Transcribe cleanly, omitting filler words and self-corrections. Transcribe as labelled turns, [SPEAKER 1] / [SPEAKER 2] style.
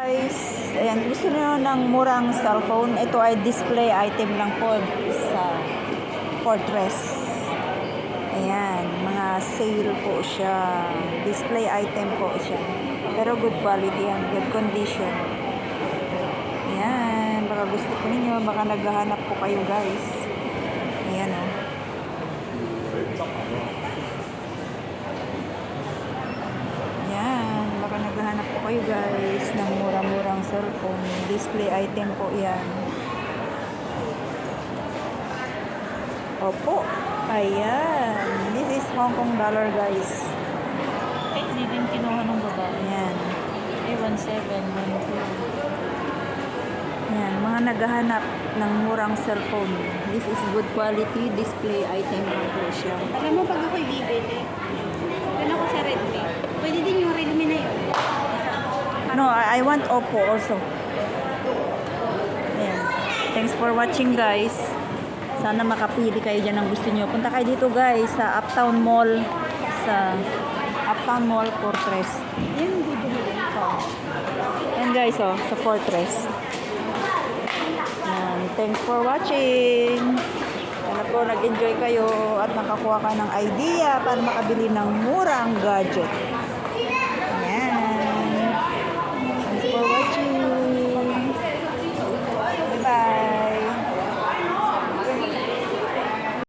[SPEAKER 1] Guys, ayan, gusto nyo ng murang cellphone. Ito ay display item lang po sa Fortress. Ayan, mga sale po siya. Display item po siya. Pero good quality yan, good condition. Ayan, baka gusto po ninyo, baka naghahanap po kayo guys. Ayan o. Ayan, baka naghahanap po kayo guys ng murang-murang cellphone. Display item po yan. Opo. Ayan. This is Hong Kong dollar guys.
[SPEAKER 2] Ay, hindi din kinuha ng babae.
[SPEAKER 1] Ayan.
[SPEAKER 2] Ay, 1,712.
[SPEAKER 1] Ayan, mga naghahanap ng murang cellphone. This is good quality display item lang po siya.
[SPEAKER 3] Alam mo, pag ako'y bibili, doon ako sa Redmi. Pwede din yung Redmi na yun.
[SPEAKER 1] No, I want Oppo also. Ayan. Thanks for watching guys. Sana makapili kayo dyan ang gusto nyo. Punta kayo dito guys sa Uptown Mall. Sa Uptown Mall Fortress.
[SPEAKER 3] Yan, video mo din.
[SPEAKER 1] Ayan guys, oh, sa Fortress. Ayan. Thanks for watching. Sana po nag-enjoy kayo at nakakuha ka ng idea para makabili ng murang gadget.